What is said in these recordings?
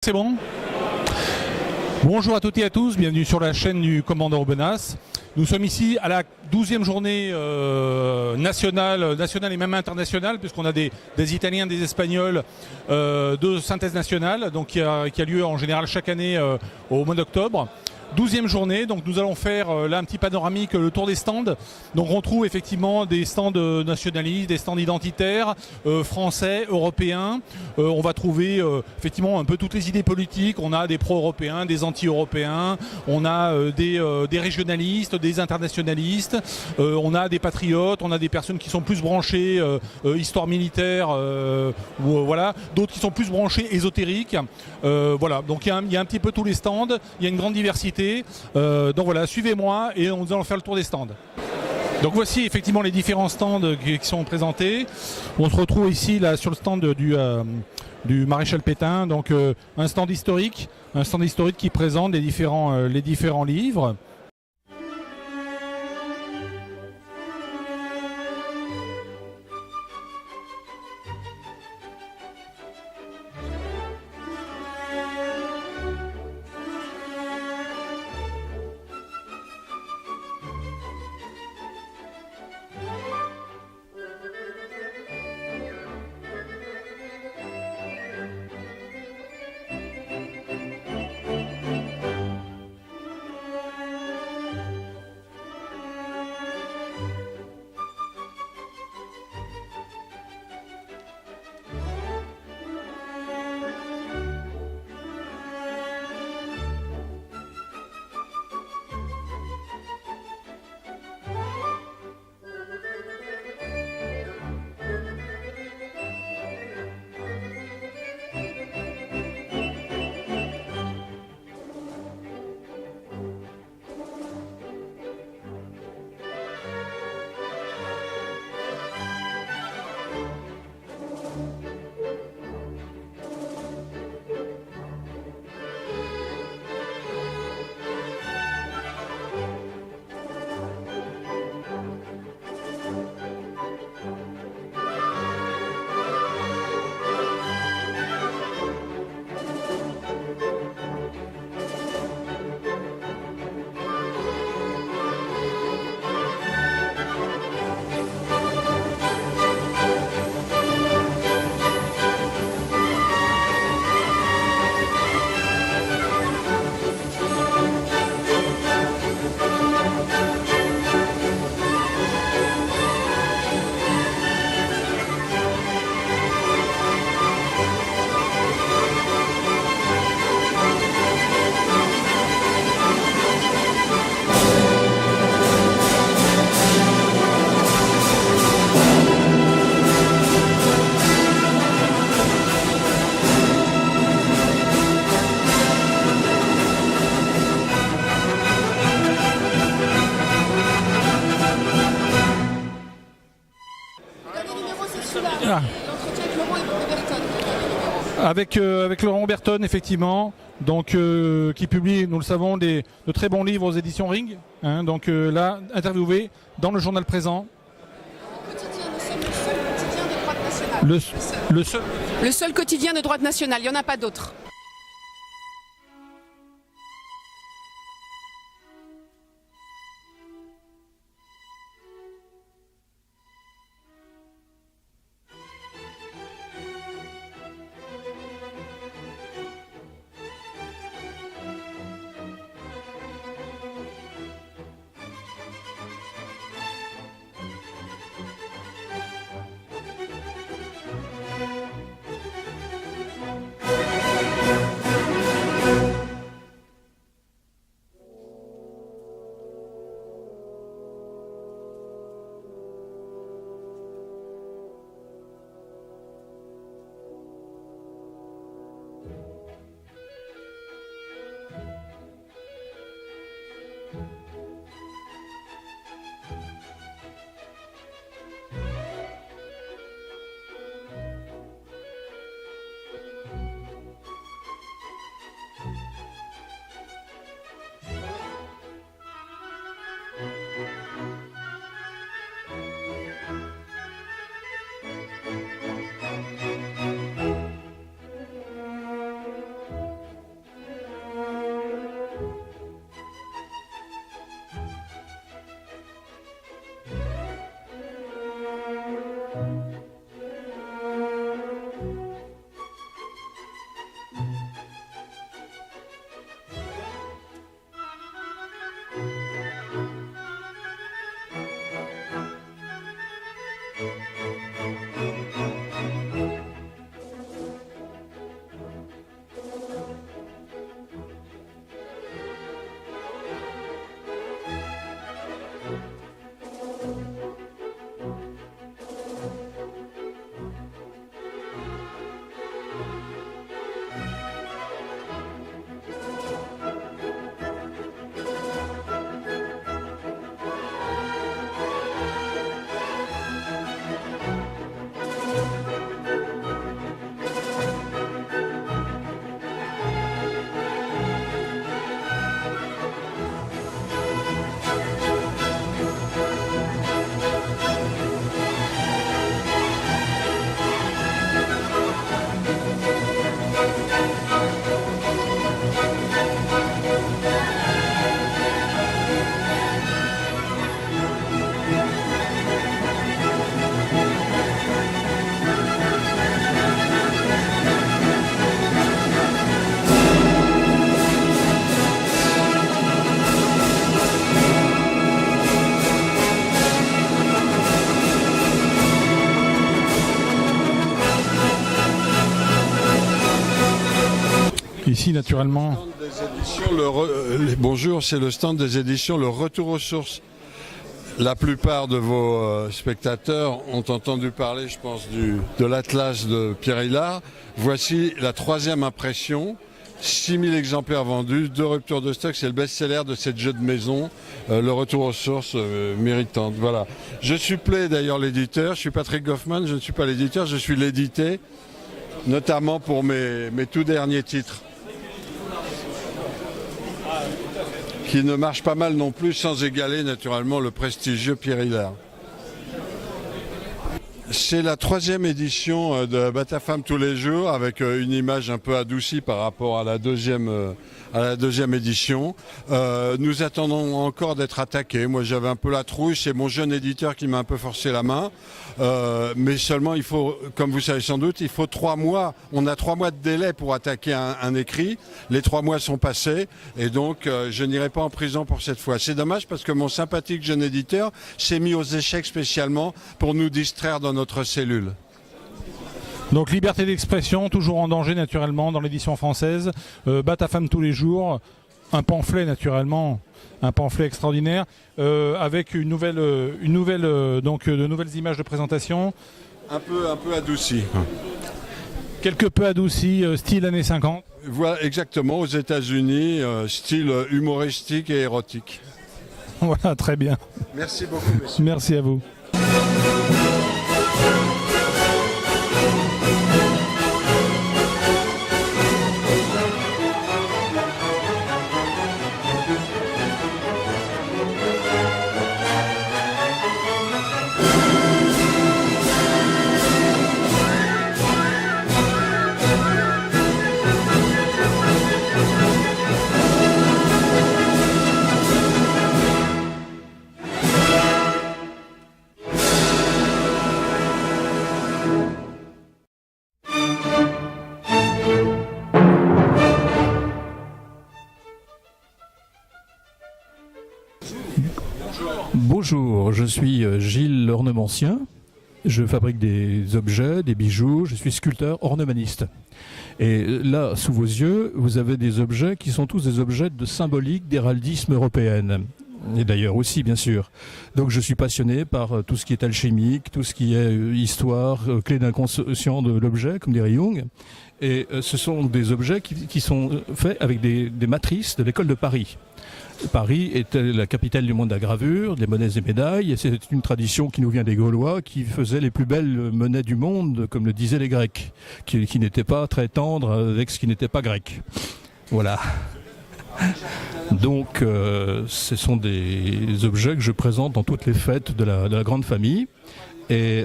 C'est bon. Bonjour à toutes et à tous, bienvenue sur la chaîne du commandant Aubenas. Nous sommes ici à la 12e journée nationale et même internationale, puisqu'on a des Italiens, des Espagnols de synthèse nationale, donc qui a lieu en général chaque année au mois d'octobre. 12e journée, donc nous allons faire là un petit panoramique, le tour des stands. Donc on trouve effectivement des stands nationalistes, des stands identitaires, français, européens. On va trouver effectivement un peu toutes les idées politiques. On a des pro-européens, des anti-européens, on a des régionalistes, des internationalistes, on a des patriotes, on a des personnes qui sont plus branchées histoire militaire, voilà, d'autres qui sont plus branchées ésotériques. Voilà, donc il y a un petit peu tous les stands, il y a une grande diversité. Donc voilà, suivez-moi et nous allons faire le tour des stands. Donc voici effectivement les différents stands qui sont présentés. On se retrouve ici là sur le stand du maréchal Pétain, donc un stand historique qui présente les différents livres. Ah. Avec Laurent Berton, effectivement, donc, qui publie, nous le savons, de très bons livres aux éditions Ring. Hein, donc là, interviewé dans le journal présent. Le seul quotidien de droite nationale, il n'y en a pas d'autre. Ici, naturellement. Bonjour, c'est le stand des éditions Le Retour aux Sources. La plupart de vos spectateurs ont entendu parler, je pense, de l'Atlas de Pierre Hillard. Voici la 3e impression, 6000 exemplaires vendus, 2 ruptures de stock, c'est le best-seller de cette jeu de maison, Le Retour aux Sources méritante. Voilà. Je supplée d'ailleurs l'éditeur, je suis Patrick Goffman, je ne suis pas l'éditeur, je suis l'édité, notamment pour mes tout derniers titres, qui ne marche pas mal non plus, sans égaler naturellement le prestigieux Pierre Hillard. C'est la 3e édition de Batafam tous les jours, avec une image un peu adoucie par rapport à la deuxième édition. Nous attendons encore d'être attaqués. Moi j'avais un peu la trouille, c'est mon jeune éditeur qui m'a un peu forcé la main. Mais seulement il faut, comme vous savez sans doute, il faut 3 mois. On a 3 mois de délai pour attaquer un écrit. Les 3 mois sont passés et donc je n'irai pas en prison pour cette fois. C'est dommage parce que mon sympathique jeune éditeur s'est mis aux échecs spécialement pour nous distraire dans notre cellule. Donc liberté d'expression, toujours en danger naturellement dans l'édition française. Batafam tous les jours, un pamphlet naturellement, un pamphlet extraordinaire avec de nouvelles images de présentation. Un peu adouci. Quelque peu adouci, style années 50. Voilà, exactement, aux États-Unis, style humoristique et érotique. Voilà, très bien. Merci beaucoup, messieurs. Merci à vous. Bonjour, je suis Gilles Ornementien, je fabrique des objets, des bijoux, je suis sculpteur ornemaniste. Et là, sous vos yeux, vous avez des objets qui sont tous des objets de symbolique d'héraldisme européenne. Et d'ailleurs aussi, bien sûr. Donc je suis passionné par tout ce qui est alchimique, tout ce qui est histoire, clé d'inconscient de l'objet, comme dirait Jung. Et ce sont des objets qui sont faits avec des matrices de l'école de Paris. Paris était la capitale du monde de la gravure, des monnaies et médailles, et c'est une tradition qui nous vient des Gaulois, qui faisaient les plus belles monnaies du monde, comme le disaient les Grecs, qui n'étaient pas très tendres avec ce qui n'était pas grec. Voilà. Donc, ce sont des objets que je présente dans toutes les fêtes de la grande famille. Et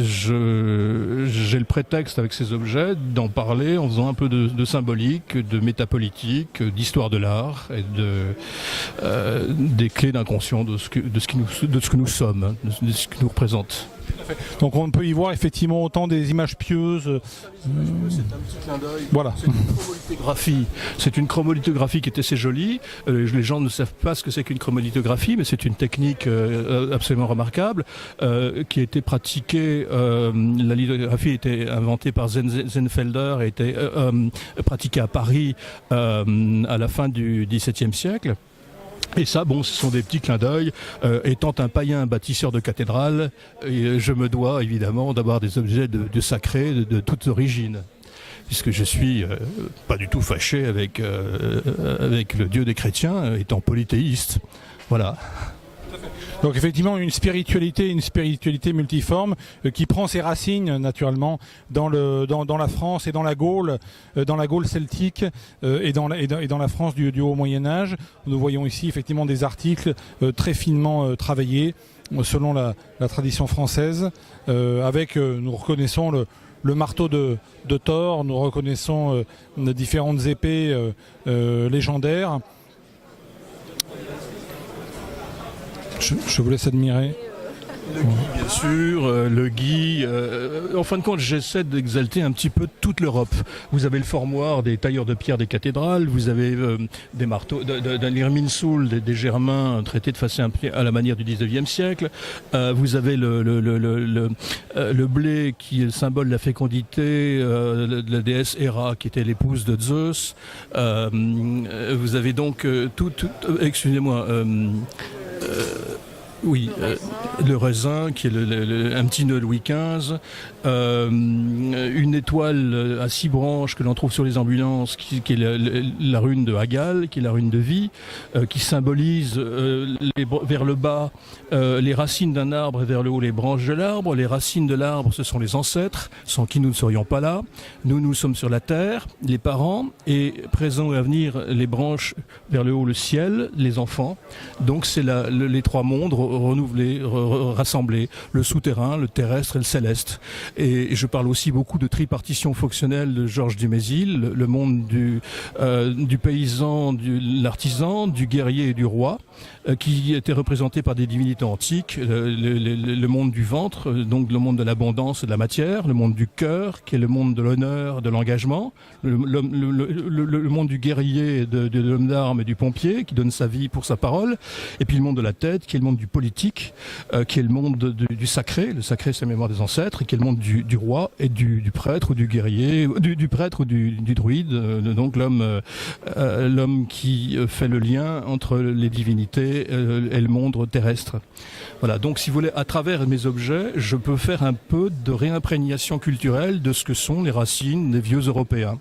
j'ai le prétexte avec ces objets d'en parler en faisant un peu de symbolique, de métapolitique, d'histoire de l'art et des clés d'inconscient de ce que nous sommes, de ce qui nous représente. Donc on peut y voir effectivement autant des images pieuses. C'est un petit clin d'œil. Voilà. C'est une chromolithographie. C'est une chromolithographie qui est assez jolie. Les gens ne savent pas ce que c'est qu'une chromolithographie, mais c'est une technique absolument remarquable qui a été pratiquée. La lithographie a été inventée par Zenfelder et a été pratiquée à Paris à la fin du XVIIe siècle. Et ça, bon, ce sont des petits clins d'œil. Étant un païen bâtisseur de cathédrales, je me dois évidemment d'avoir des objets de sacrés de toute origine, puisque je suis pas du tout fâché avec le Dieu des chrétiens, étant polythéiste. Voilà. Donc effectivement une spiritualité multiforme qui prend ses racines naturellement dans la France et dans la Gaule celtique et dans la France du Haut Moyen Âge. Nous voyons ici effectivement des articles très finement travaillés selon la tradition française. Nous reconnaissons le marteau de Thor, nous reconnaissons différentes épées légendaires. Je vous laisse admirer. Le gui, bien sûr, le gui. En fin de compte, j'essaie d'exalter un petit peu toute l'Europe. Vous avez le formoir des tailleurs de pierre des cathédrales, vous avez des marteaux, d'un l'irminsul, des Germains traités de façon à la manière du 19e siècle. Vous avez le blé qui est le symbole de la fécondité, de la déesse Héra qui était l'épouse de Zeus. Vous avez donc excusez-moi. Oui, le raisin qui est un petit nœud Louis XV, une étoile à 6 branches que l'on trouve sur les ambulances qui est la rune de Hagal, qui est la rune de vie, qui symbolise vers le bas les racines d'un arbre et vers le haut les branches de l'arbre. Les racines de l'arbre, ce sont les ancêtres, sans qui nous ne serions pas là. Nous sommes sur la terre, les parents, et présent et à venir, les branches vers le haut, le ciel, les enfants. Donc c'est les 3 mondes renouvelés, rassemblés, le souterrain, le terrestre et le céleste. Et je parle aussi beaucoup de tripartition fonctionnelle de Georges Dumézil, le monde du paysan, de l'artisan, du guerrier et du roi, qui était représenté par des divinités antiques, le monde du ventre, donc le monde de l'abondance et de la matière, le monde du cœur, qui est le monde de l'honneur, de l'engagement, le monde du guerrier, de l'homme d'armes et du pompier, qui donne sa vie pour sa parole, et puis le monde de la tête, qui est le monde du politique, qui est le monde du sacré. Le sacré, c'est la mémoire des ancêtres, et qui est le monde du roi et du prêtre ou du guerrier, du prêtre ou du druide, donc l'homme qui fait le lien entre les divinités et le monde terrestre. Voilà, donc si vous voulez, à travers mes objets, je peux faire un peu de réimprégnation culturelle de ce que sont les racines des vieux Européens.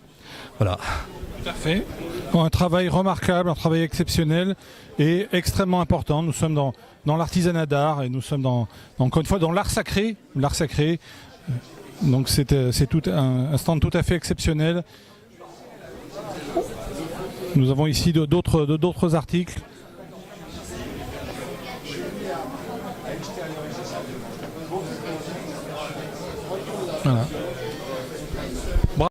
Voilà. Tout à fait. Un travail remarquable, un travail exceptionnel et extrêmement important. Nous sommes dans l'artisanat d'art et nous sommes encore une fois dans l'art sacré. L'art sacré. Donc c'est tout un stand tout à fait exceptionnel. Nous avons ici d'autres articles. Voilà.